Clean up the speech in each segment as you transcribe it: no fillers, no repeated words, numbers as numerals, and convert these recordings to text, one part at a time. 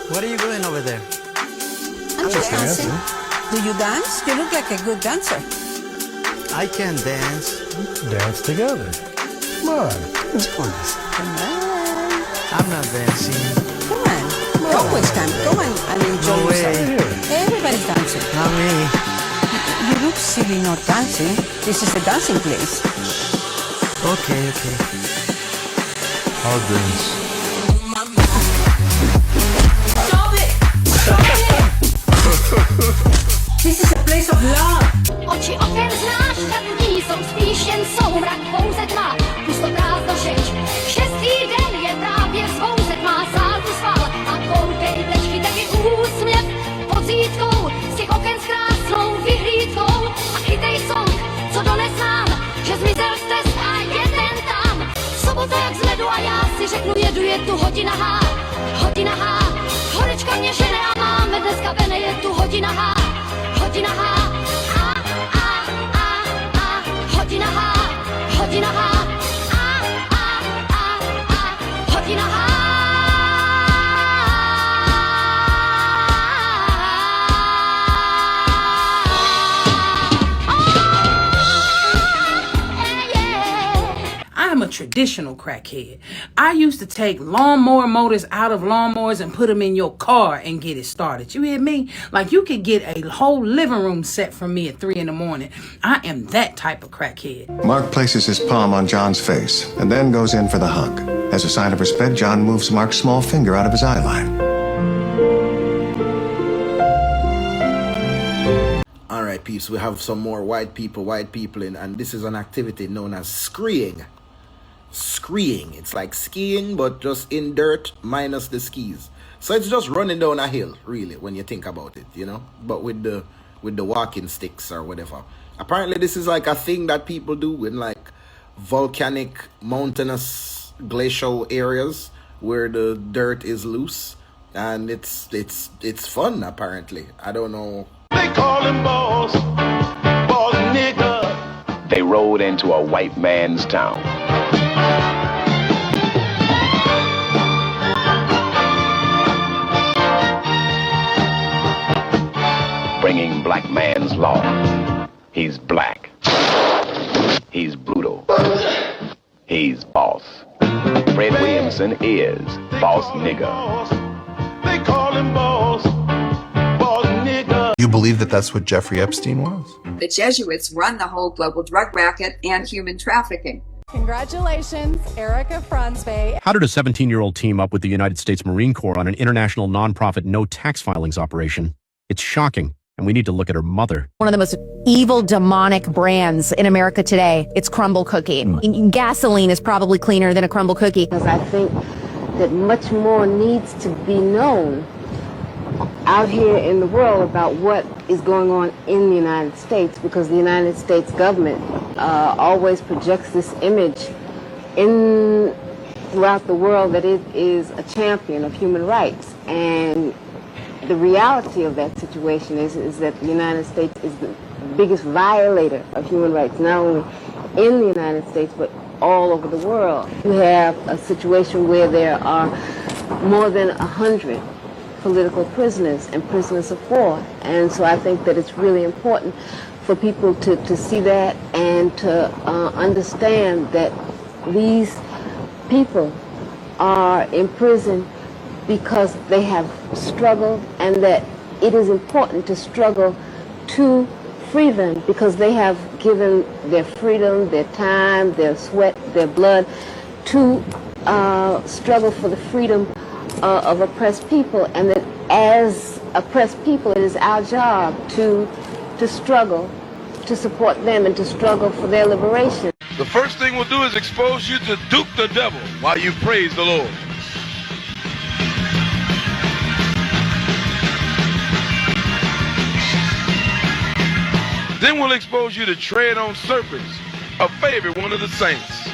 What are you doing over there? I'm just dancing. Do you dance? You look like a good dancer. I can dance. Dance together. Come on. Come on. I'm not dancing. Come on. Don't waste time. Go on and enjoy No way. yourself. Everybody's dancing. Not me. You look silly not dancing. This is a dancing place. Okay. I'll dance. Stop it! This is a place of love. Oči oken znáš, tak dní jsou spíš jen soumrak, pouze tma, pusto prázdno šeč. Šestý den je právě svouze tma, sázu sval a koukej, teď chytej úsměv pod zítkou, z těch oken s krásnou vyhlídkou a chytej song, co dones nám, že zmizel jste a jeden tam. Sobota jak z ledu a já si řeknu je tu hodina H, horečka mě žene a máme dneska vene, je tu hodina H, hodina H. Hodina H, hodina H, hodina H. I'm a traditional crackhead. I used to take lawnmower motors out of lawnmowers and put them in your car and get it started. You hear me? Like you could get a whole living room set from me at 3 in the morning. I am that type of crackhead. Mark places his palm on John's face and then goes in for the hug. As a sign of respect, John moves Mark's small finger out of his eye line. All right, peeps, we have some more white people in, and this is an activity known as screeing. Screeing. It's like skiing, but just in dirt minus the skis. So it's just running down a hill, really, when you think about it, you know, but with the walking sticks or whatever. Apparently, this is like a thing that people do in like volcanic, mountainous, glacial areas where the dirt is loose, and it's fun. Apparently, I don't know. They call him boss nigga. They rode into a white man's town. Bringing black man's law. He's black. He's brutal. He's boss. Fred Williamson is boss nigga. They call him boss nigga. You believe that that's what Jeffrey Epstein was? The Jesuits run the whole global drug racket and human trafficking. Congratulations, Erica Franzway. How did a 17-year-old team up with the United States Marine Corps on an international nonprofit no tax filings operation? It's shocking, and we need to look at her mother. One of the most evil, demonic brands in America today, it's Crumble Cookie. Gasoline is probably cleaner than a Crumble Cookie. Because I think that much more needs to be known out here in the world about what is going on in the United States, because the United States government always projects this image throughout the world that it is a champion of human rights. And the reality of that situation is that the United States is the biggest violator of human rights, not only in the United States, but all over the world. You have a situation where there are more than 100 political prisoners and prisoners of war. And so I think that it's really important for people to see that and to understand that these people are in prison because they have struggled, and that it is important to struggle to free them because they have given their freedom, their time, their sweat, their blood to struggle for the freedom of oppressed people, and that as oppressed people it is our job to struggle to support them and to struggle for their liberation. The first thing we'll do is expose you to Duke the Devil while you praise the Lord. Then we'll expose you to tread on serpents, a favorite one of the saints.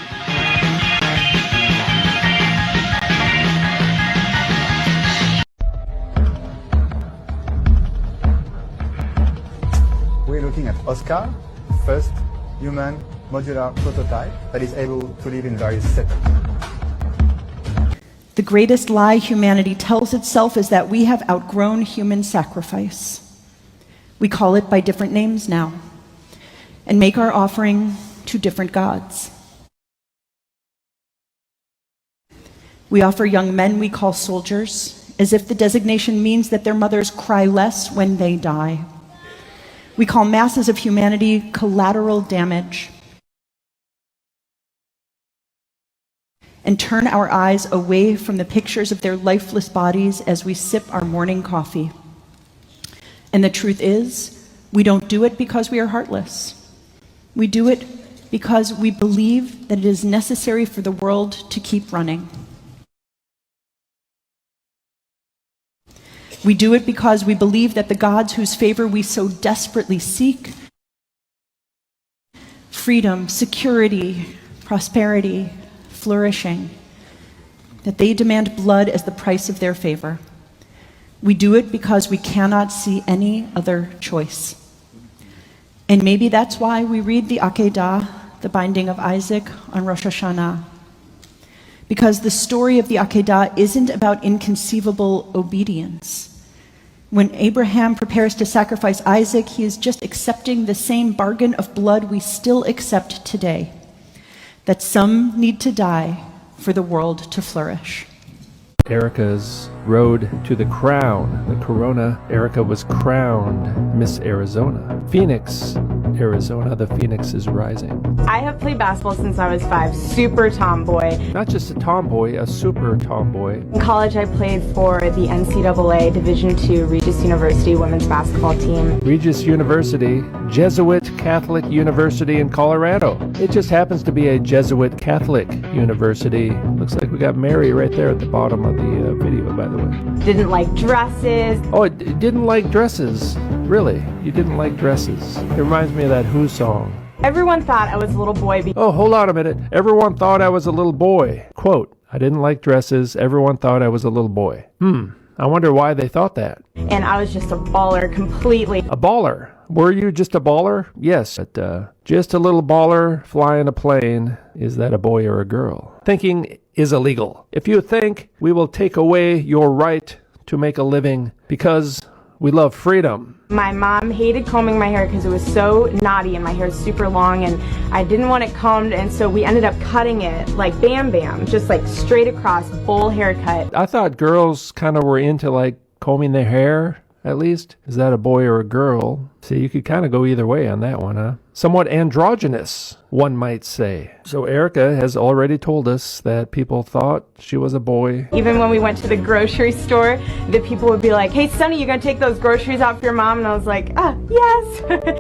We're looking at Oscar, first human modular prototype that is able to live in various setups. The greatest lie humanity tells itself is that we have outgrown human sacrifice. We call it by different names now and make our offering to different gods. We offer young men we call soldiers, as if the designation means that their mothers cry less when they die. We call masses of humanity collateral damage and turn our eyes away from the pictures of their lifeless bodies as we sip our morning coffee. And the truth is, we don't do it because we are heartless. We do it because we believe that it is necessary for the world to keep running. We do it because we believe that the gods whose favor we so desperately seek, freedom, security, prosperity, flourishing, that they demand blood as the price of their favor. We do it because we cannot see any other choice. And maybe that's why we read the Akedah, the binding of Isaac, on Rosh Hashanah. Because the story of the Akedah isn't about inconceivable obedience. When Abraham prepares to sacrifice Isaac, he is just accepting the same bargain of blood we still accept today, that some need to die for the world to flourish. Erica's road to the crown, the corona. Erica was crowned Miss Arizona. Phoenix, Arizona, the Phoenix is rising. I have played basketball since I was 5, super tomboy. Not just a tomboy, a super tomboy. In college, I played for the NCAA Division II Regis University women's basketball team. Regis University, Jesuit Catholic University in Colorado. It just happens to be a Jesuit Catholic university. Looks like we got Mary right there at the bottom of the video, by the way. Didn't like dresses. Oh, it didn't like dresses. Really? You didn't like dresses. It reminds me of that Who song. Everyone thought I was a little boy. Oh, hold on a minute. Everyone thought I was a little boy. Quote, I didn't like dresses. Everyone thought I was a little boy. I wonder why they thought that. And I was just a baller completely. A baller? Were you just a baller? Yes. But, just a little baller flying a plane. Is that a boy or a girl? Thinking is illegal. If you think, we will take away your right to make a living because we love freedom. My mom hated combing my hair because it was so knotty and my hair is super long and I didn't want it combed, and so we ended up cutting it like Bam Bam, just like straight across, bowl haircut. I thought girls kind of were into like combing their hair, at least. Is that a boy or a girl? See, you could kind of go either way on that one, huh? Somewhat androgynous, one might say. So Erica has already told us that people thought she was a boy. Even when we went to the grocery store, the people would be like, hey, Sonny, you gonna take those groceries out for your mom? And I was like, yes.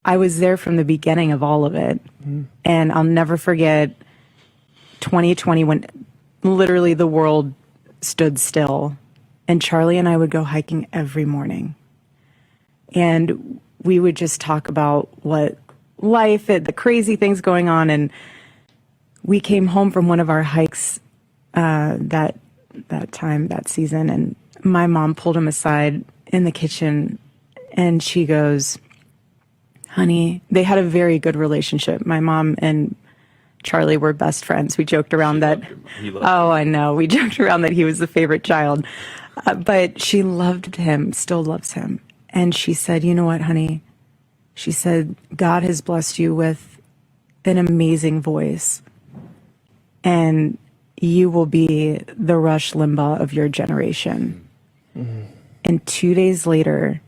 I was there from the beginning of all of it. And I'll never forget 2020 when literally the world stood still. And Charlie and I would go hiking every morning. And we would just talk about what life, the crazy things going on. And we came home from one of our hikes that season. And my mom pulled him aside in the kitchen and she goes, honey, they had a very good relationship. My mom and Charlie were best friends. We joked around that. I know. We joked around that he was the favorite child. But she loved him, still loves him. And she said, you know what, honey? She said, God has blessed you with an amazing voice. And you will be the Rush Limbaugh of your generation. Mm-hmm. And 2 days later,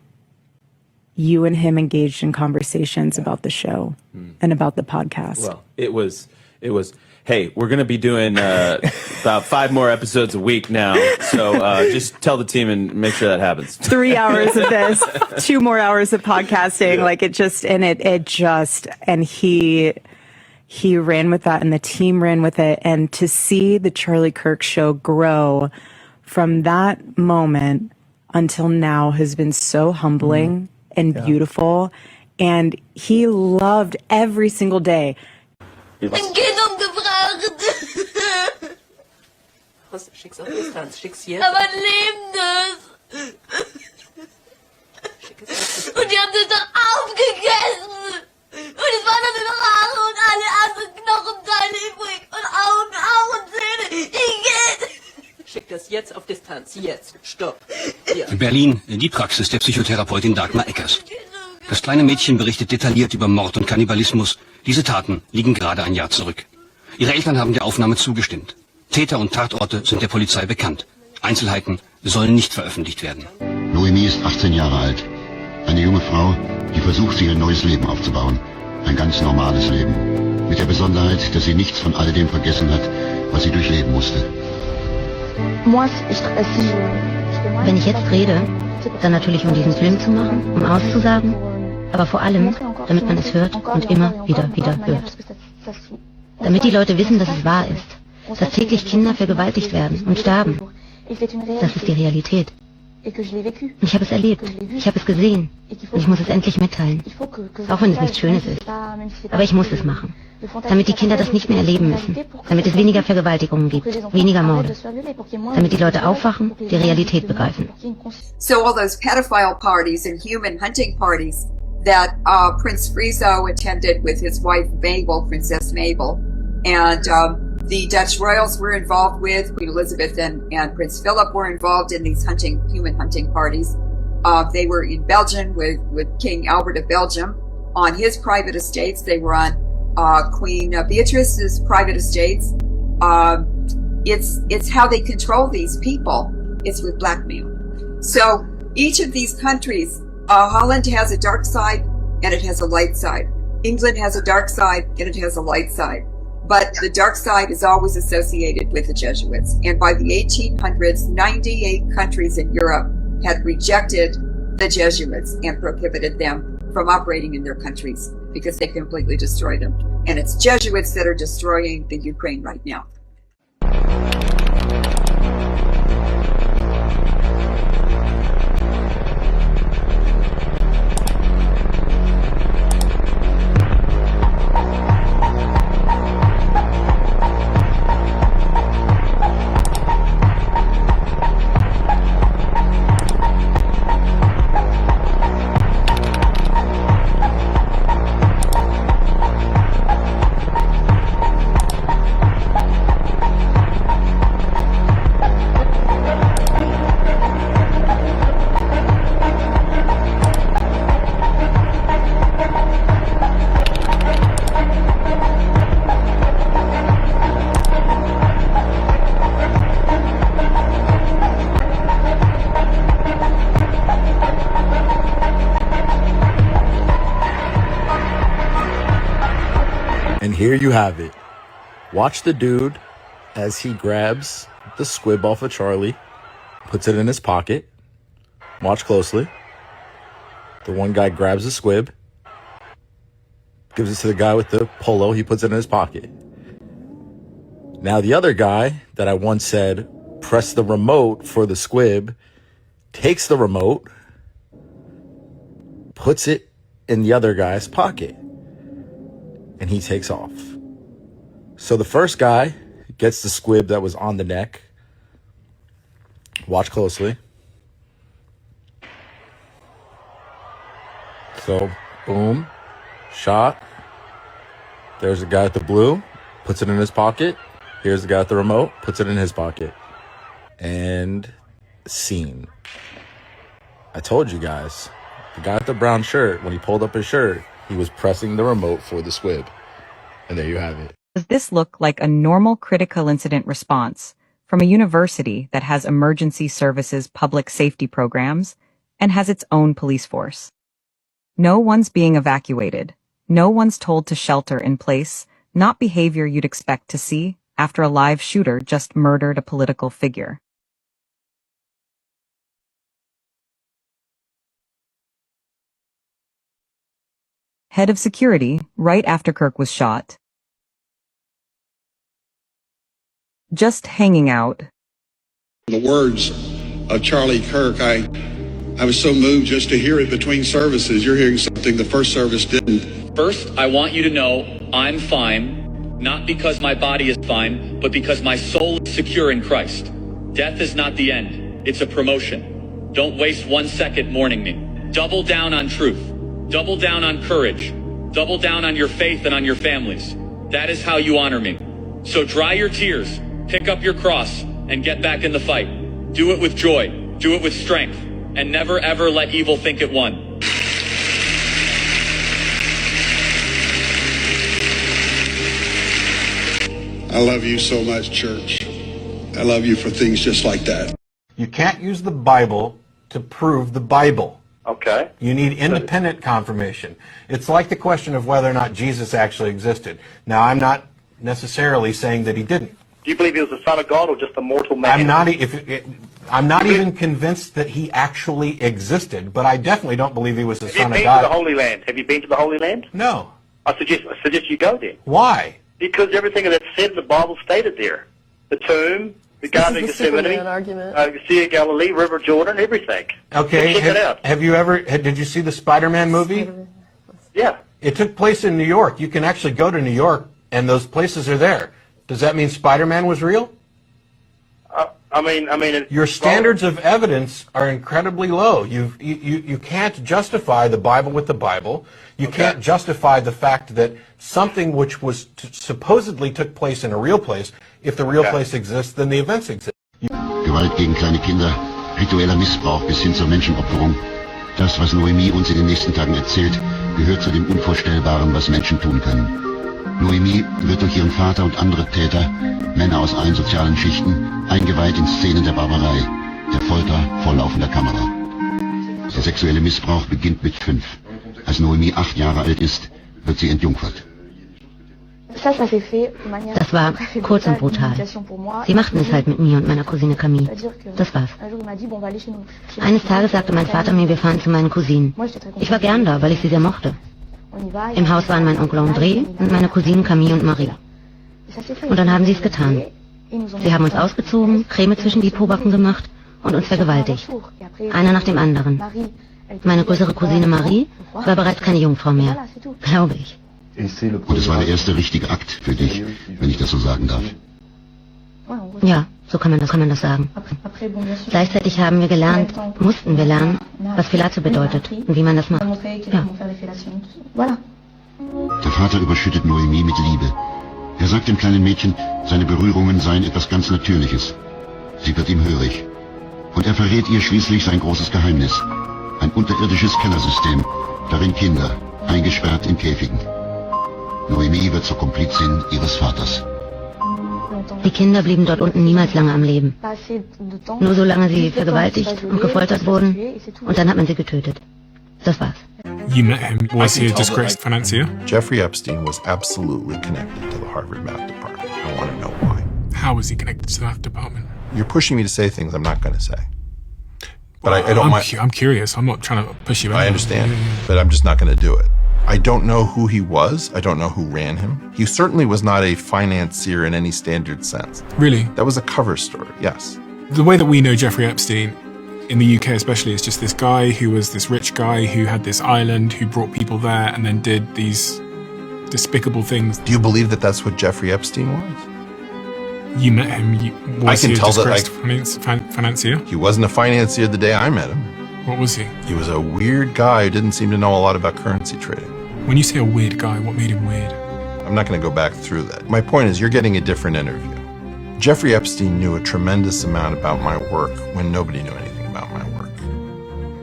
you and him engaged in conversations about the show and about the podcast. Well, it was, hey, we're going to be doing about 5 more episodes a week now. So just tell the team and make sure that happens. 3 hours of this, 2 more hours of podcasting. Yeah. Like and he ran with that and the team ran with it. And to see the Charlie Kirk show grow from that moment until now has been so humbling and beautiful. And he loved every single day. Ein Kind umgebracht. Schick's auf Distanz, schick's jetzt. Aber ein lebendes. Und die haben das doch aufgegessen. Und es waren dann noch Haare und alle anderen Knochenteile übrig. Und Augen auch und Zähne. Igitt. Schick das jetzt auf Distanz, jetzt. Stopp. Ja. In Berlin, die Praxis der Psychotherapeutin Dagmar Eckers. Das kleine Mädchen berichtet detailliert über Mord und Kannibalismus. Diese Taten liegen gerade ein Jahr zurück. Ihre Eltern haben der Aufnahme zugestimmt. Täter und Tatorte sind der Polizei bekannt. Einzelheiten sollen nicht veröffentlicht werden. Noemi ist 18 Jahre alt. Eine junge Frau, die versucht, sich ein neues Leben aufzubauen. Ein ganz normales Leben. Mit der Besonderheit, dass sie nichts von all dem vergessen hat, was sie durchleben musste. Wenn ich jetzt rede, dann natürlich um diesen Film zu machen, um auszusagen, aber vor allem, damit man es hört und immer wieder hört. Damit die Leute wissen, dass es wahr ist, dass täglich Kinder vergewaltigt werden und sterben. Das ist die Realität. Und ich habe es erlebt, ich habe es gesehen und ich muss es endlich mitteilen. Auch wenn es nichts Schönes ist. Aber ich muss es machen. Damit die Kinder das nicht mehr erleben müssen. Damit es weniger Vergewaltigungen gibt, weniger Morde. Damit die Leute aufwachen, die Realität begreifen. So all those pedophile parties and human hunting parties that Prince Friso attended with his wife Mabel, Princess Mabel, and the Dutch royals were involved with, Queen Elizabeth and Prince Philip were involved in these human hunting parties. They were in Belgium with King Albert of Belgium on his private estates. They were on Queen Beatrice's private estates. It's how they control these people. It's with blackmail. So each of these countries, Holland has a dark side and it has a light side. England has a dark side and it has a light side. But the dark side is always associated with the Jesuits. And by the 1800s, 98 countries in Europe had rejected the Jesuits and prohibited them from operating in their countries because they completely destroyed them. And it's Jesuits that are destroying the Ukraine right now. And here you have it. Watch the dude as he grabs the squib off of Charlie, puts it in his pocket. Watch closely. The one guy grabs the squib, gives it to the guy with the polo, he puts it in his pocket. Now the other guy that I once said, press the remote for the squib, takes the remote, puts it in the other guy's pocket, and he takes off. So the first guy gets the squib that was on the neck. Watch closely. So, boom, shot. There's the guy with the blue, puts it in his pocket. Here's the guy with the remote, puts it in his pocket. And scene. I told you guys, the guy with the brown shirt, when he pulled up his shirt, he was pressing the remote for the squib. And there you have it. Does this look like a normal critical incident response from a university that has emergency services public safety programs and has its own police force? No one's being evacuated. No one's told to shelter in place, not behavior you'd expect to see after a live shooter just murdered a political figure. Head of security, right after Kirk was shot. Just hanging out. The words of Charlie Kirk, I I was so moved just to hear it between services. You're hearing something the first service didn't. First, I want you to know I'm fine, not because my body is fine, but because my soul is secure in Christ. Death is not the end. It's a promotion. Don't waste 1 second mourning me. Double down on truth. Double down on courage. Double down on your faith and on your families. That is how you honor me. So dry your tears, pick up your cross, and get back in the fight. Do it with joy. Do it with strength. And never ever let evil think it won. I love you so much, church. I love you for things just like that. You can't use the Bible to prove the Bible. Okay. You need independent confirmation. It's like the question of whether or not Jesus actually existed. Now, I'm not necessarily saying that he didn't. Do you believe he was the Son of God or just a mortal man? I'm not even convinced that he actually existed, but I definitely don't believe he was the Son of God. Have you been to the Holy Land? Have you been to the Holy Land? No. I suggest you go there. Why? Because everything that's said in the Bible stated there. The tomb, the Garden of Gethsemane, Sea of Galilee, River Jordan, everything. Okay. Check it out. Did you see the Spider-Man movie? Yeah. It took place in New York. You can actually go to New York, and those places are there. Does that mean Spider-Man was real? I mean, your standards of evidence are incredibly low. You can't justify the Bible with the Bible. You can't justify the fact that something which was supposedly took place in a real place, if the real place exists, then the events exist. Gewalt gegen kleine Kinder, ritueller Missbrauch bis hin zur Menschenopferung. Das, was Noemi uns in den nächsten Tagen erzählt, gehört zu dem Unvorstellbaren, was Menschen tun können. Noemi wird durch ihren Vater und andere Täter, Männer aus allen sozialen Schichten, eingeweiht in Szenen der Barbarei, der Folter vor laufender Kamera. Der sexuelle Missbrauch beginnt mit 5. Als Noemi 8 Jahre alt ist, wird sie entjungfert. Das war kurz und brutal. Sie machten es halt mit mir und meiner Cousine Camille. Das war's. Eines Tages sagte mein Vater mir, wir fahren zu meinen Cousinen. Ich war gern da, weil ich sie sehr mochte. Im Haus waren mein Onkel André und meine Cousinen Camille und Marie. Und dann haben sie es getan. Sie haben uns ausgezogen, Creme zwischen die Pobacken gemacht und uns vergewaltigt. Einer nach dem anderen. Meine größere Cousine Marie war bereits keine Jungfrau mehr, glaube ich. Und es war der erste richtige Akt für dich, wenn ich das so sagen darf. Ja, so kann man das sagen. Gleichzeitig haben wir gelernt, mussten wir lernen, was Fellatio bedeutet und wie man das macht. Ja. Der Vater überschüttet Noemi mit Liebe. Er sagt dem kleinen Mädchen, seine Berührungen seien etwas ganz Natürliches. Sie wird ihm hörig. Und er verrät ihr schließlich sein großes Geheimnis. Ein unterirdisches Kellersystem, darin Kinder, eingesperrt in Käfigen. Noemi wird zur Komplizin ihres Vaters. Die Kinder blieben dort unten niemals lange am Leben. Nur solange sie vergewaltigt und gefoltert wurden, und dann hat man sie getötet. Das war's. You met him. Was he a disgraced financier? Jeffrey Epstein was absolutely connected to the Harvard Math Department. I want to know why. How was he connected to the Math Department? You're pushing me to say things I'm not going to say. But I don't mind. I'm curious. I'm not trying to push you. I understand, but I'm just not going to do it. I don't know who he was. I don't know who ran him. He certainly was not a financier in any standard sense. Really? That was a cover story, yes. The way that we know Jeffrey Epstein, in the UK especially, is just this guy who was this rich guy who had this island, who brought people there and then did these despicable things. Do you believe that that's what Jeffrey Epstein was? You met him. Was he a disgraced financier? He wasn't a financier the day I met him. What was he? He was a weird guy who didn't seem to know a lot about currency trading. When you say a weird guy, what made him weird? I'm not going to go back through that. My point is, you're getting a different interview. Jeffrey Epstein knew a tremendous amount about my work when nobody knew anything about my work.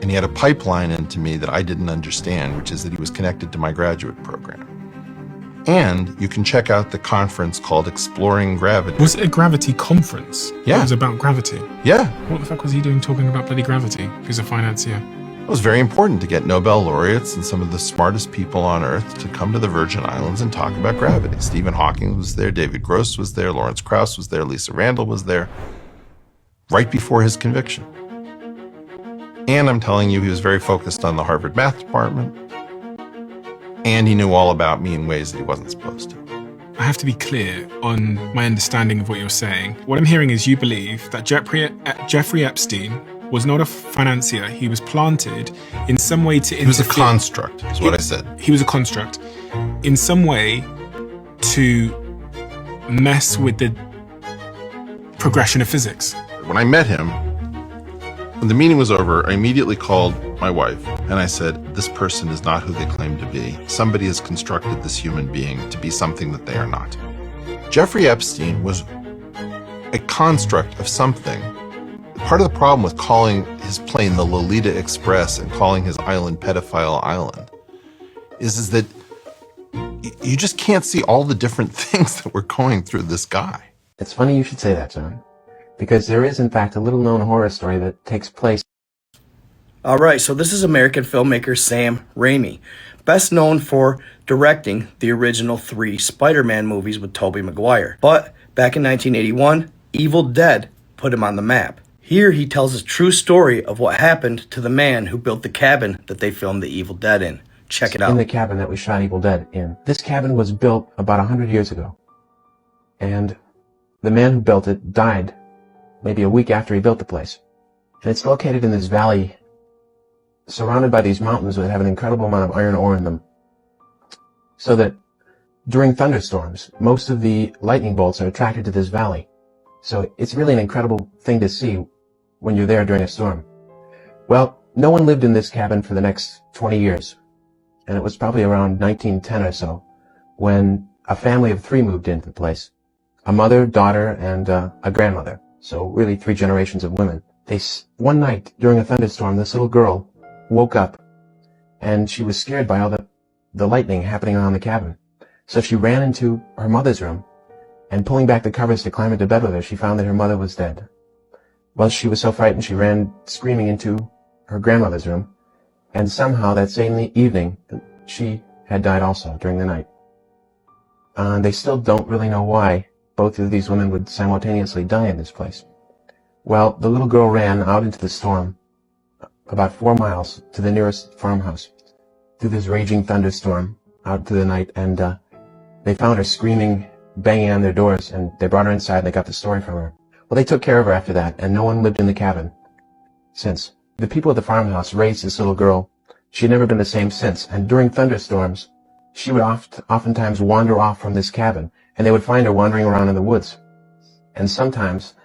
And he had a pipeline into me that I didn't understand, which is that he was connected to my graduate program. And you can check out the conference called Exploring Gravity. Was it a gravity conference? Yeah. It was about gravity? Yeah. What the fuck was he doing talking about bloody gravity? He's a financier. It was very important to get Nobel laureates and some of the smartest people on Earth to come to the Virgin Islands and talk about gravity. Stephen Hawking was there, David Gross was there, Lawrence Krauss was there, Lisa Randall was there, right before his conviction. And I'm telling you, he was very focused on the Harvard Math Department. And he knew all about me in ways that he wasn't supposed to. I have to be clear on my understanding of what you're saying. What I'm hearing is you believe that Jeffrey Epstein was not a financier. He was planted in some way to interfere. He was a construct, is what I said. He was a construct. In some way to mess with the progression of physics. When I met him, when the meeting was over, I immediately called my wife and I said, this person is not who they claim to be. Somebody has constructed this human being to be something that they are not. Jeffrey Epstein was a construct of something. Part of the problem with calling his plane the Lolita Express and calling his island Pedophile Island is that you just can't see all the different things that were going through this guy. It's funny you should say that, John, because there is, in fact, a little-known horror story that takes place. All right, so this is American filmmaker Sam Raimi, best known for directing the original 3 Spider-Man movies with Tobey Maguire. But back in 1981, Evil Dead put him on the map. Here he tells a true story of what happened to the man who built the cabin that they filmed the Evil Dead in. Check it out. In the cabin that we shot Evil Dead in. This cabin was built about 100 years ago. And the man who built it died maybe a week after he built the place. And it's located in this valley surrounded by these mountains that have an incredible amount of iron ore in them. So that during thunderstorms, most of the lightning bolts are attracted to this valley. So it's really an incredible thing to see when you're there during a storm. Well, no one lived in this cabin for the next 20 years. And it was probably around 1910 or so when a family of 3 moved into the place. A mother, daughter, and a grandmother. So really 3 generations of women. One night during a thunderstorm, this little girl woke up and she was scared by all the lightning happening around the cabin. So she ran into her mother's room and pulling back the covers to climb into bed with her, she found that her mother was dead. Well, she was so frightened she ran screaming into her grandmother's room. And somehow that same evening, she had died also during the night. They still don't really know why both of these women would simultaneously die in this place. Well, the little girl ran out into the storm, about 4 miles to the nearest farmhouse, through this raging thunderstorm out to the night, and they found her screaming, banging on their doors, and they brought her inside and they got the story from her. Well, they took care of her after that, and no one lived in the cabin since. The people at the farmhouse raised this little girl. She had never been the same since, and during thunderstorms, she would oftentimes wander off from this cabin, and they would find her wandering around in the woods. And sometimes,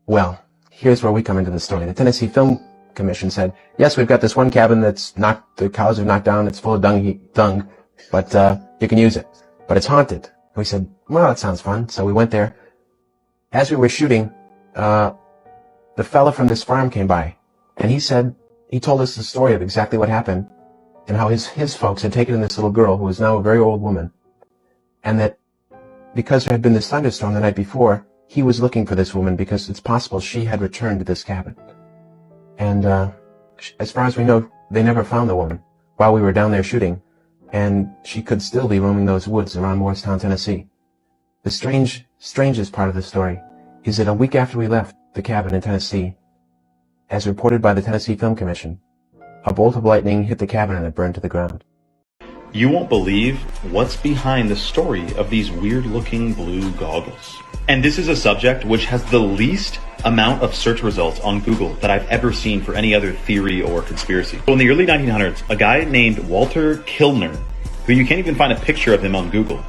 well, here's where we come into the story. The Tennessee Film Commission said, yes, we've got this one cabin that's the cows have knocked down, it's full of dung, but you can use it. But it's haunted. And we said, well, that sounds fun. So we went there. As we were shooting, the fella from this farm came by, and he told us the story of exactly what happened and how his folks had taken in this little girl who was now a very old woman, and that because there had been this thunderstorm the night before, he was looking for this woman because it's possible she had returned to this cabin. And as far as we know, they never found the woman while we were down there shooting, and she could still be roaming those woods around Morristown, Tennessee. The strangest part of the story is that a week after we left the cabin in Tennessee, as reported by the Tennessee Film Commission, a bolt of lightning hit the cabin and it burned to the ground. You won't believe what's behind the story of these weird-looking blue goggles. And this is a subject which has the least amount of search results on Google that I've ever seen for any other theory or conspiracy. So in the early 1900s, a guy named Walter Kilner, who you can't even find a picture of him on Google,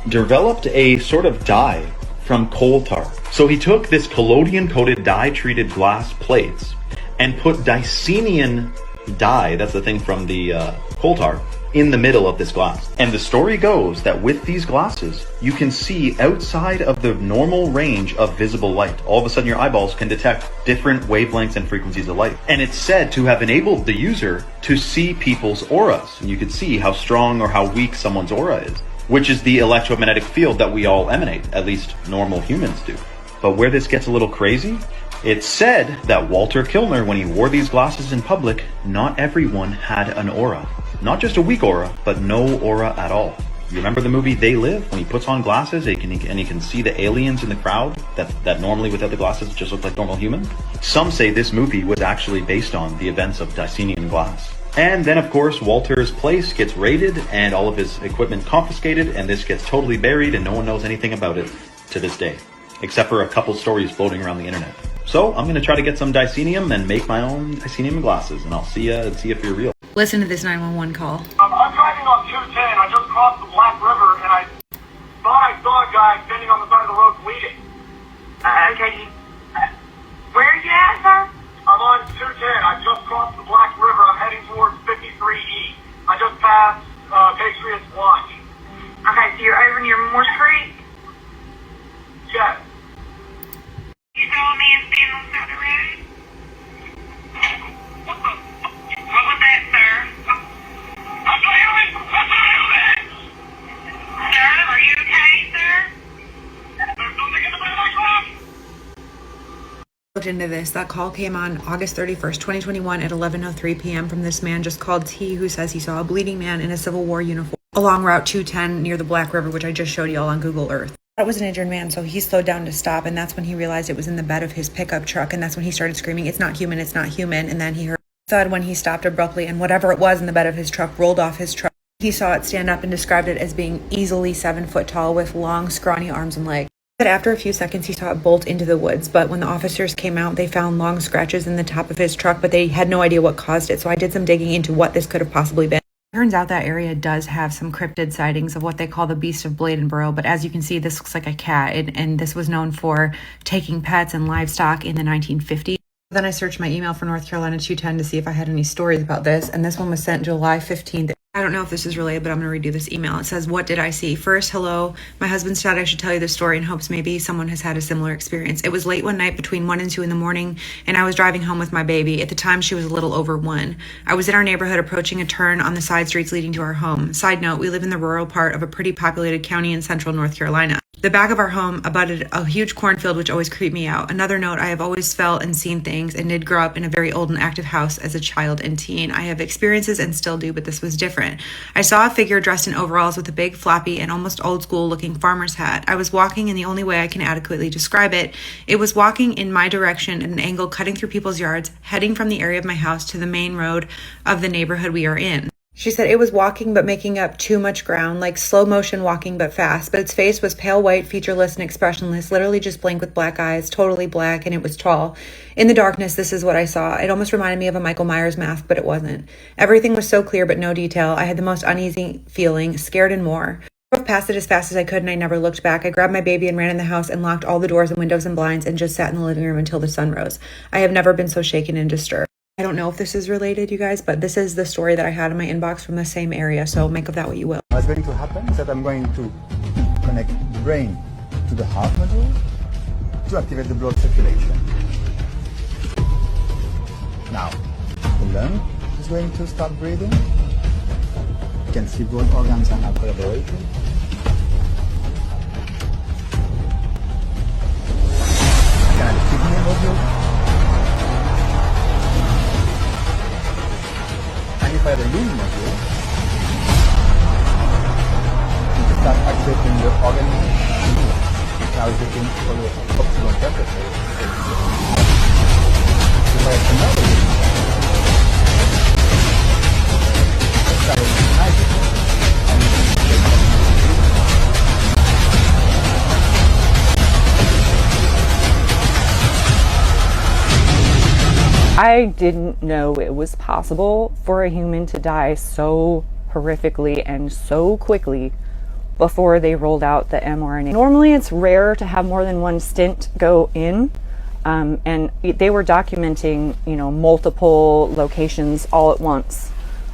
developed a sort of dye from coal tar. So he took this collodion-coated dye-treated glass plates and put Dicenium dye, that's the thing from the coal tar, in the middle of this glass. And the story goes that with these glasses, you can see outside of the normal range of visible light. All of a sudden your eyeballs can detect different wavelengths and frequencies of light. And it's said to have enabled the user to see people's auras. And you could see how strong or how weak someone's aura is, which is the electromagnetic field that we all emanate, at least normal humans do. But where this gets a little crazy, it's said that Walter Kilner, when he wore these glasses in public, not everyone had an aura. Not just a weak aura, but no aura at all. You remember the movie They Live? When he puts on glasses and he can see the aliens in the crowd that normally without the glasses just look like normal humans? Some say this movie was actually based on the events of Dicenium glass. And then, of course, Walter's place gets raided and all of his equipment confiscated, and this gets totally buried and no one knows anything about it to this day, except for a couple stories floating around the internet. So I'm gonna try to get some Dicenium and make my own Dicenium glasses, and I'll see ya and see if you're real. Listen to this 911 call. I'm driving on 210. I just crossed the Black River, and I thought I saw a guy standing on the side of the road bleeding. Okay. Where are you at, sir? I'm on 210. I just crossed the Black River. I'm heading towards 53E. I just passed Patriots Watch. Okay, so you're over near Morse Creek? Yes. You saw a man standing on the side of the road? What was that, sir? Sir, are you okay, sir? Looked into this. That call came on August 31st, 2021 at 11:03 p.m. from this man just called T, who says he saw a bleeding man in a Civil War uniform along Route 210 near the Black River, which I just showed y'all on Google Earth. That was an injured man, so he slowed down to stop, and that's when he realized it was in the bed of his pickup truck, and that's when he started screaming, "It's not human, it's not human," and then he heard a thud when he stopped abruptly, and whatever it was in the bed of his truck rolled off his truck. He saw it stand up and described it as being easily 7 foot tall with long, scrawny arms and legs. But after a few seconds, he saw it bolt into the woods, but when the officers came out, they found long scratches in the top of his truck, but they had no idea what caused it, so I did some digging into what this could have possibly been. Turns out that area does have some cryptid sightings of what they call the Beast of Bladenboro, but as you can see, this looks like a cat, and this was known for taking pets and livestock in the 1950s. Then I searched my email for North Carolina 210 to see if I had any stories about this, and this one was sent July 15th. I don't know if this is related, but I'm going to redo this email. It says, "What did I see? First, hello. My husband said I should tell you this story in hopes maybe someone has had a similar experience. It was late one night between 1 and 2 in the morning, and I was driving home with my baby. At the time, she was a little over 1. I was in our neighborhood approaching a turn on the side streets leading to our home. Side note, we live in the rural part of a pretty populated county in central North Carolina. The back of our home abutted a huge cornfield, which always creeped me out. Another note, I have always felt and seen things and did grow up in a very old and active house as a child and teen. I have experiences and still do, but this was different. I saw a figure dressed in overalls with a big, floppy, and almost old school looking farmer's hat. I was walking in the only way I can adequately describe it. It was walking in my direction at an angle, cutting through people's yards, heading from the area of my house to the main road of the neighborhood we are in. She said it was walking but making up too much ground, like slow motion walking but fast, but its face was pale white, featureless, and expressionless, literally just blank with black eyes, totally black, and it was tall. In the darkness, this is what I saw. It almost reminded me of a Michael Myers mask, but it wasn't. Everything was so clear but no detail. I had the most uneasy feeling, scared and more. I drove past it as fast as I could, and I never looked back. I grabbed my baby and ran in the house and locked all the doors and windows and blinds and just sat in the living room until the sun rose. I have never been so shaken and disturbed. I don't know if this is related, you guys, but this is the story that I had in my inbox from the same area, so make of that what you will. What's going to happen is that I'm going to connect the brain to the heart module to activate the blood circulation. Now, the lung is going to start breathing. You can see both organs are now collaborating. Can I kidney module? And if I have a lung module, you can start activating the organ. Now it's getting all the optimal temperature. If I have another lung, start with nitrogen I didn't know it was possible for a human to die so horrifically and so quickly before they rolled out the mRNA. Normally it's rare to have more than one stent go in, and they were documenting, multiple locations all at once.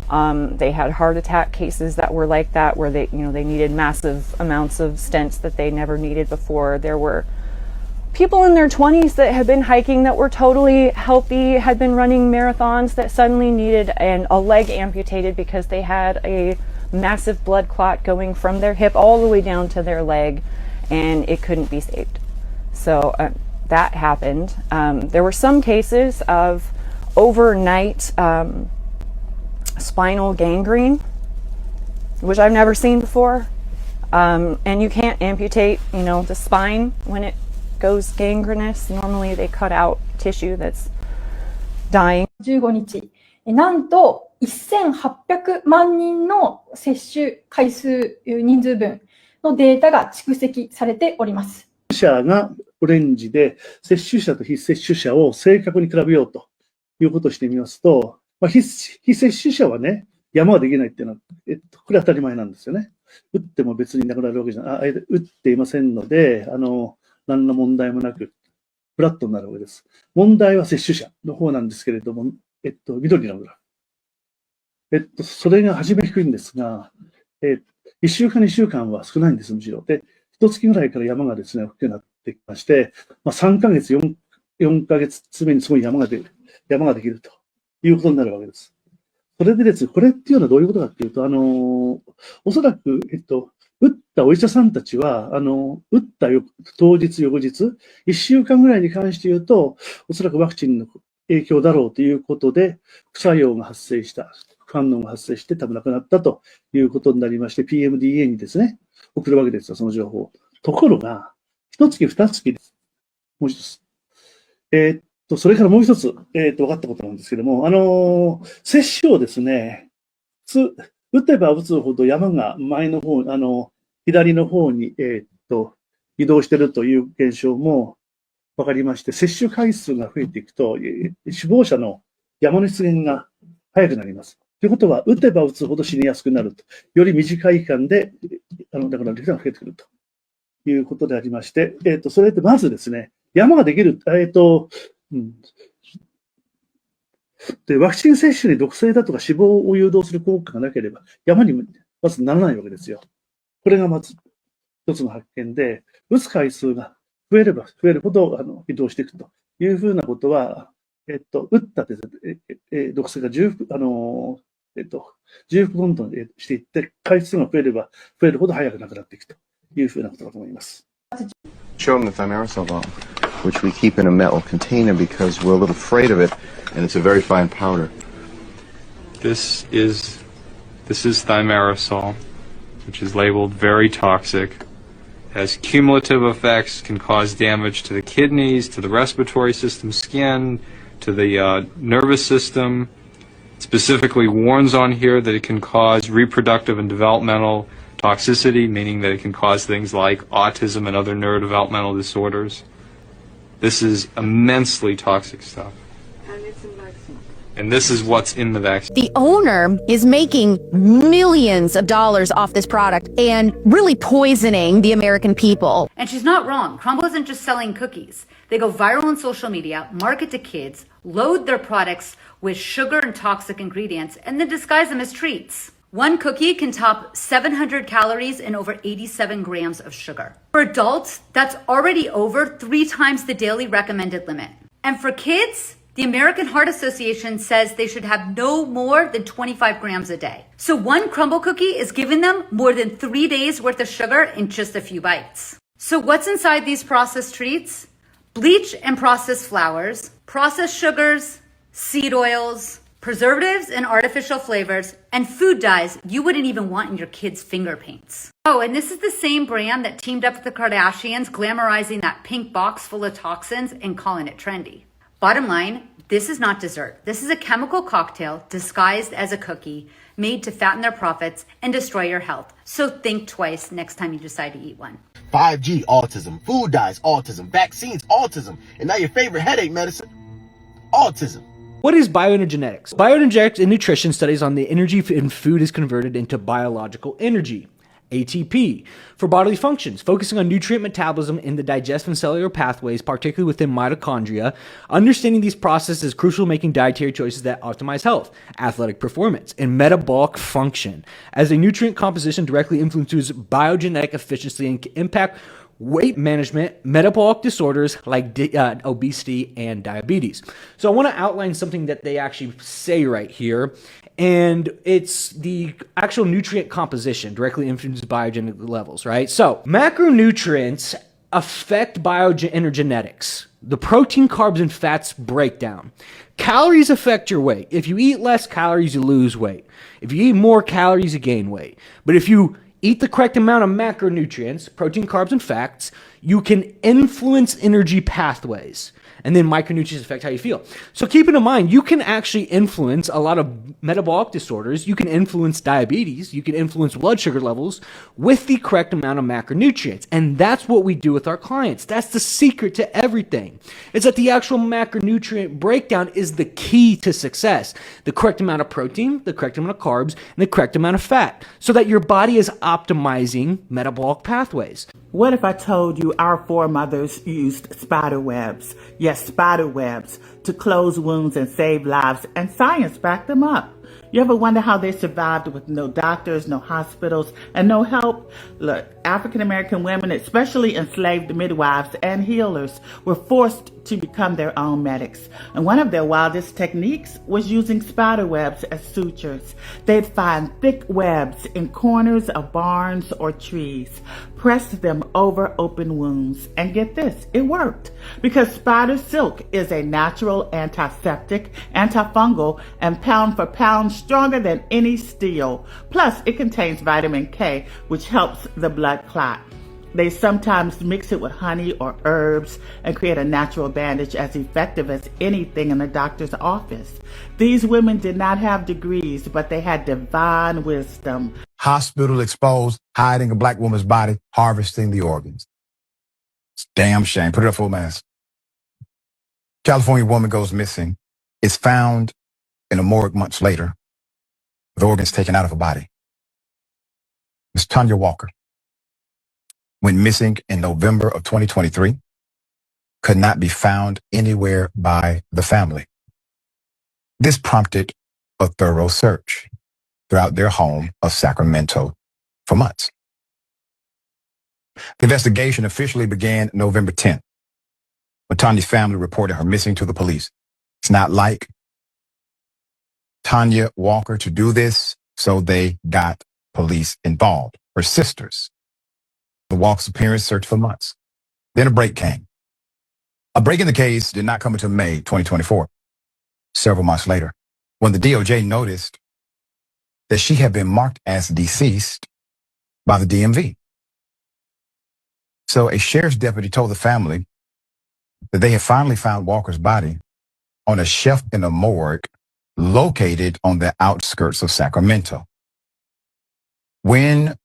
They had heart attack cases that were like that, where they needed massive amounts of stents that they never needed before. There were people in their 20s that had been hiking that were totally healthy, had been running marathons, that suddenly needed a leg amputated because they had a massive blood clot going from their hip all the way down to their leg, and it couldn't be saved. So that happened. There were some cases of overnight spinal gangrene, which I've never seen before. And you can't amputate, the spine when it goes gangrenous. Normally they cut out tissue that's dying. 15日、なんと1800万人の接種回数人数分のデータが蓄積されております。者がオレンジで、接種者と非接種者を正確に比べようということをしてみますと、非接種者はね、山ができないっていうのは、これ当たり前なんですよね。打っても別になくなるわけじゃない、打っていませんので、何の問題もなく、フラットになるわけです。問題は接種者の方なんですけれども、緑のグラフ。それが初め低いんですが、1週間、2週間は少ないんです、むしろ。で、1月ぐらいから山がですね、大きくなってきまして、3ヶ月、4ヶ月目にすごい山ができるということになるわけです。それでですね、これっていうのはどういうことかっていうと、おそらく、打ったお医者さんたちは、打った当日、翌日、1週間ぐらいに関して言うと、おそらくワクチンの影響だろうということで、副作用が発生した、副反応が発生して多分亡くなったということになりまして、PMDA にですね、送るわけですよ、その情報。ところが、1月、2月です。もう一つ。それからもう一つ、分かったことなんですけども、接種をですね、打てば打つほど山が前の方、左の方に、移動しているという現象も分かりまして、接種回数が増えていくと、死亡者の山の出現が早くなります。ということは、打てば打つほど死にやすくなると。より短い期間で、だから率が増えてくるということでありまして、それでまずですね、山ができる、で、ワクチン接種に毒性だとか死亡を誘導する効果がなければ、山にまずならないわけですよ。これがまず一つの発見で、打つ回数が増えれば増えるほど移動していくというふうなことは、打ったですね、毒性が重複どんどんしていって、回数が増えれば増えるほど早くなくなっていくというふうなことだと思います。Show them the thimerosal bomb, which we keep in a metal container because we're a little afraid of it, and it's a very fine powder. This is thimerosal, which is labeled very toxic. Has cumulative effects, can cause damage to the kidneys, to the respiratory system, skin, to the nervous system. It specifically warns on here that it can cause reproductive and developmental toxicity, meaning that it can cause things like autism and other neurodevelopmental disorders. This is immensely toxic stuff. And this is what's in the vaccine. The owner is making millions of dollars off this product and really poisoning the American people. And she's not wrong. Crumble isn't just selling cookies. They go viral on social media, market to kids, load their products with sugar and toxic ingredients, and then disguise them as treats. One cookie can top 700 calories and over 87 grams of sugar. For adults, that's already over 3 times the daily recommended limit. And for kids, the American Heart Association says they should have no more than 25 grams a day. So one crumble cookie is giving them more than 3 days worth of sugar in just a few bites. So what's inside these processed treats? Bleach and processed flours, processed sugars, seed oils, preservatives and artificial flavors, and food dyes you wouldn't even want in your kids' finger paints. Oh, and this is the same brand that teamed up with the Kardashians, glamorizing that pink box full of toxins and calling it trendy. Bottom line, this is not dessert. This is a chemical cocktail disguised as a cookie, made to fatten their profits and destroy your health. So think twice next time you decide to eat one. 5G, autism. Food dyes, autism. Vaccines, autism. And now your favorite headache medicine, autism. What is bioenergetics? Bioenergetics in nutrition studies on the energy in food is converted into biological energy. ATP, for bodily functions, focusing on nutrient metabolism in the digestive and cellular pathways, particularly within mitochondria. Understanding these processes is crucial in making dietary choices that optimize health, athletic performance, and metabolic function, as a nutrient composition directly influences biogenetic efficiency and can impact weight management, metabolic disorders like obesity and diabetes. So I want to outline something that they actually say right here, and it's the actual nutrient composition directly influences biogenetic levels, right? So macronutrients affect bioenergetics. The protein, carbs, and fats breakdown. Calories affect your weight. If you eat less calories, you lose weight. If you eat more calories, you gain weight. But if you eat the correct amount of macronutrients, protein, carbs, and fats, you can influence energy pathways. And then micronutrients affect how you feel. So keeping in mind, you can actually influence a lot of metabolic disorders. You can influence diabetes. You can influence blood sugar levels with the correct amount of macronutrients. And that's what we do with our clients. That's the secret to everything. It's that the actual macronutrient breakdown is the key to success. The correct amount of protein, the correct amount of carbs, and the correct amount of fat, so that your body is optimizing metabolic pathways. What if I told you our foremothers used spider webs, yes, spider webs, to close wounds and save lives, and science backed them up? You ever wonder how they survived with no doctors, no hospitals, and no help? Look, African American women, especially enslaved midwives and healers, were forced to become their own medics. And one of their wildest techniques was using spider webs as sutures. They'd find thick webs in corners of barns or trees, press them over open wounds, and get this, it worked. Because spider silk is a natural antiseptic, antifungal, and pound for pound stronger than any steel. Plus, it contains vitamin K, which helps the blood clot. They sometimes mix it with honey or herbs and create a natural bandage as effective as anything in a doctor's office. These women did not have degrees, but they had divine wisdom. Hospital exposed, hiding a black woman's body, harvesting the organs. It's a damn shame. Put it up full mass. California woman goes missing. Is found in a morgue months later with organs taken out of her body. Miss Tanya Walker went missing in November of 2023, could not be found anywhere by the family. This prompted a thorough search throughout their home of Sacramento for months. The investigation officially began November 10th, when Tanya's family reported her missing to the police. It's not like Tanya Walker to do this, so they got police involved. Her sisters, the Walker's appearance, searched for months. Then a break came. A break in the case did not come until May 2024, several months later, when the DOJ noticed that she had been marked as deceased by the DMV. So a sheriff's deputy told the family that they had finally found Walker's body on a shelf in a morgue located on the outskirts of Sacramento. When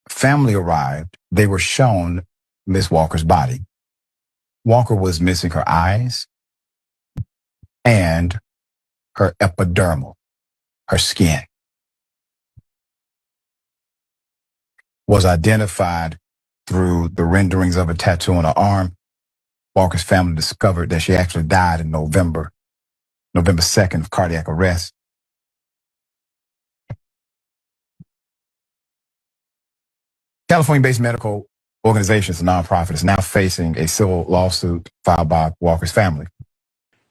family arrived, they were shown Miss Walker's body. Walker was missing her eyes and her epidermal, her skin. Was identified through the renderings of a tattoo on her arm. Walker's family discovered that she actually died in November 2nd of cardiac arrest. California-based medical organizations, a nonprofit, is now facing a civil lawsuit filed by Walker's family.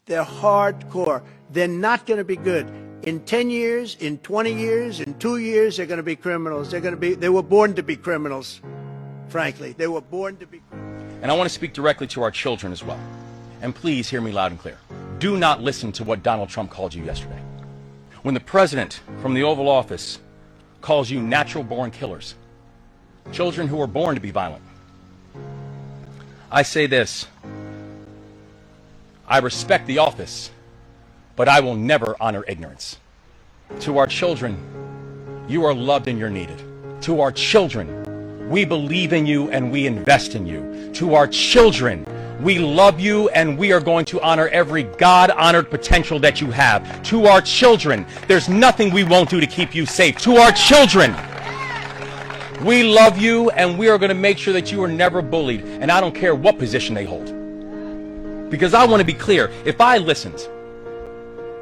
They're hardcore. They're not going to be good. In 10 years, in 20 years, in 2 years, they're going to be criminals. They were born to be criminals, frankly. They were born to be criminals. And I want to speak directly to our children as well. And please hear me loud and clear. Do not listen to what Donald Trump called you yesterday. When the president from the Oval Office calls you natural-born killers, children who are born to be violent, I say this: I respect the office, but I will never honor ignorance. To our children, you are loved and you're needed. To our children, we believe in you and we invest in you. To our children, we love you and we are going to honor every God-honored potential that you have. To our children, there's nothing we won't do to keep you safe. To our children, we love you and we are going to make sure that you are never bullied, and I don't care what position they hold. Because I want to be clear, if I listened,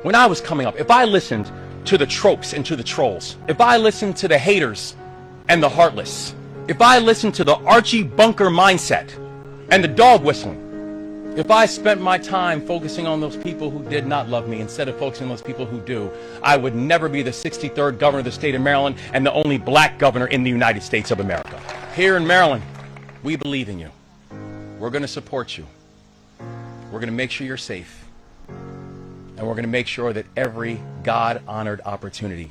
when I was coming up, if I listened to the tropes and to the trolls, if I listened to the haters and the heartless, if I listened to the Archie Bunker mindset and the dog whistling, if I spent my time focusing on those people who did not love me instead of focusing on those people who do, I would never be the 63rd governor of the state of Maryland and the only black governor in the United States of America. Here in Maryland, we believe in you. We're going to support you. We're going to make sure you're safe. And we're going to make sure that every God-honored opportunity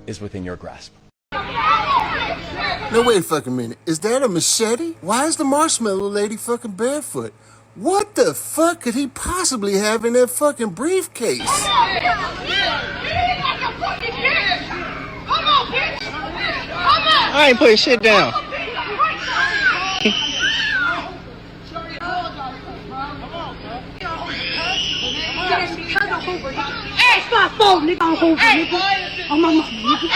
is within your grasp. No, wait a fucking minute. Is that a machete? Why is the marshmallow lady fucking barefoot? What the fuck could he possibly have in that fucking briefcase? I ain't putting shit down. It's my fault, nigga. I'm over, nigga. I'm on my nigga.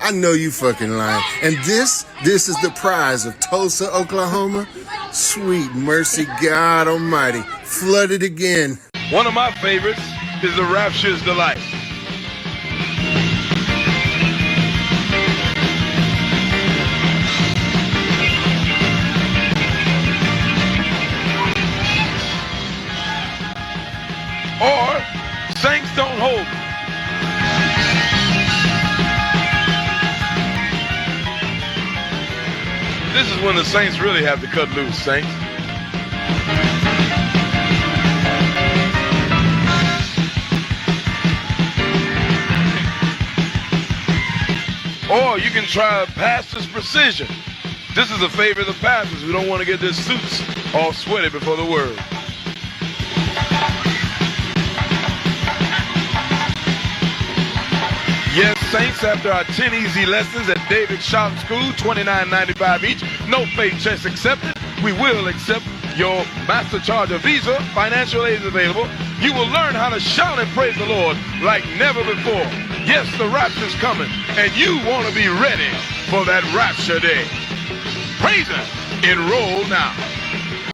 I know you fucking lying. And this is the prize of Tulsa, Oklahoma? Sweet mercy, God almighty. Flooded again. One of my favorites is the Rapture's Delight. Or Saints Don't Hold Me. This is when the Saints really have to cut loose, Saints. Or you can try Pastor's Precision. This is a favor of the pastors who don't want to get their suits all sweaty before the word. Yes, Saints, after our 10 easy lessons at David Shop School, $29.95 each, no paychecks accepted, we will accept your Master Charger Visa. Financial aid is available. You will learn how to shout and praise the Lord like never before. Yes, the rapture's coming, and you want to be ready for that rapture day. Praise Him. Enroll now.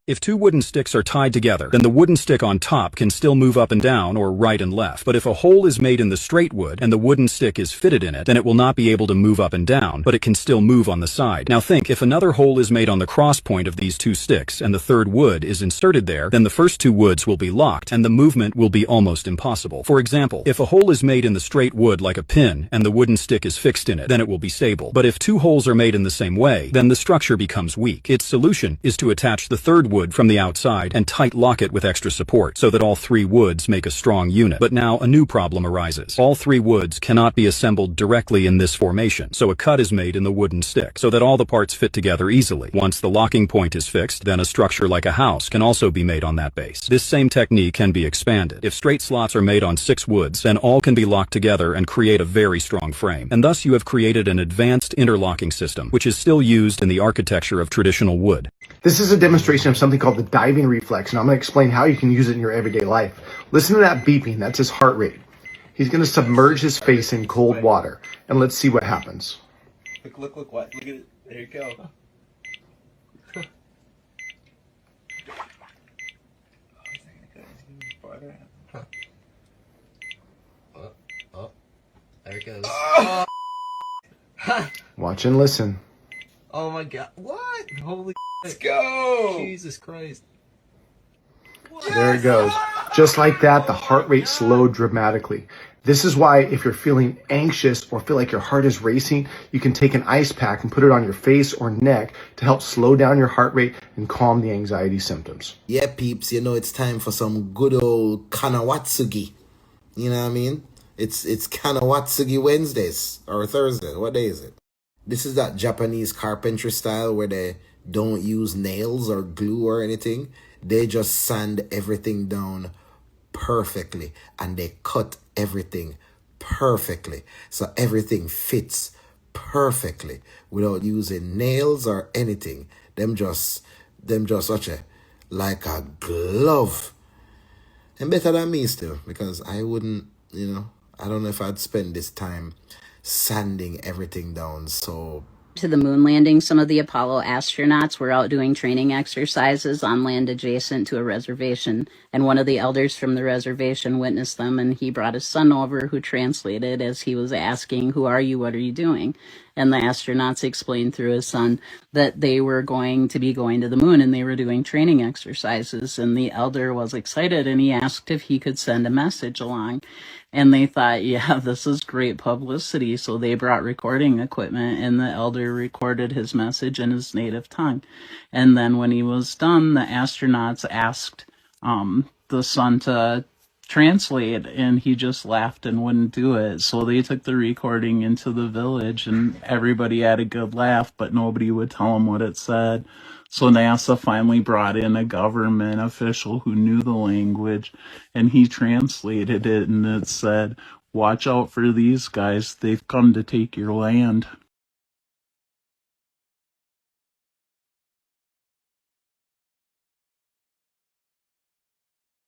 If two wooden sticks are tied together, then the wooden stick on top can still move up and down or right and left. But if a hole is made in the straight wood and the wooden stick is fitted in it, then it will not be able to move up and down, but it can still move on the side. Now think, if another hole is made on the cross point of these two sticks and the third wood is inserted there, then the first two woods will be locked and the movement will be almost impossible. For example, if a hole is made in the straight wood like a pin and the wooden stick is fixed in it, then it will be stable. But if two holes are made in the same way, then the structure becomes weak. Its solution is to attach the third wood from the outside and tight lock it with extra support so that all three woods make a strong unit. But now a new problem arises. All three woods cannot be assembled directly in this formation, so a cut is made in the wooden stick so that all the parts fit together easily. Once the locking point is fixed, then a structure like a house can also be made on that base. This same technique can be expanded. If straight slots are made on 6 woods, then all can be locked together and create a very strong frame. And thus you have created an advanced interlocking system, which is still used in the architecture of traditional wood. This is a demonstration of something called the diving reflex, and I'm going to explain how you can use it in your everyday life. Listen to that beeping. That's his heart rate. He's going to submerge his face in cold water, and let's see what happens. Look, what? Look at it. There you go. There it goes. Watch and listen. Oh my god. What? Holy Let's go! Jesus Christ. There it goes. Just like that, the heart rate slowed dramatically. This is why if you're feeling anxious or feel like your heart is racing, you can take an ice pack and put it on your face or neck to help slow down your heart rate and calm the anxiety symptoms. Yeah, peeps, you know it's time for some good old Kanawatsugi. You know what I mean? It's Kanawatsugi Wednesdays or Thursdays. What day is it? This is that Japanese carpentry style where they don't use nails or glue or anything. They just sand everything down perfectly and they cut everything perfectly so everything fits perfectly without using nails or anything. Them just such a like a glove. And better than me still, because I wouldn't, I don't know if I'd spend this time sanding everything down. So to the moon landing, some of the Apollo astronauts were out doing training exercises on land adjacent to a reservation, and one of the elders from the reservation witnessed them, and he brought his son over, who translated as he was asking, "Who are you? What are you doing?" And the astronauts explained through his son that they were going to be going to the moon and they were doing training exercises, and the elder was excited and he asked if he could send a message along. And they thought, yeah, this is great publicity. So they brought recording equipment and the elder recorded his message in his native tongue. And then when he was done, the astronauts asked the son to translate, and he just laughed and wouldn't do it. So they took the recording into the village and everybody had a good laugh, but nobody would tell him what it said. So NASA finally brought in a government official who knew the language, and he translated it, and it said, "Watch out for these guys. They've come to take your land."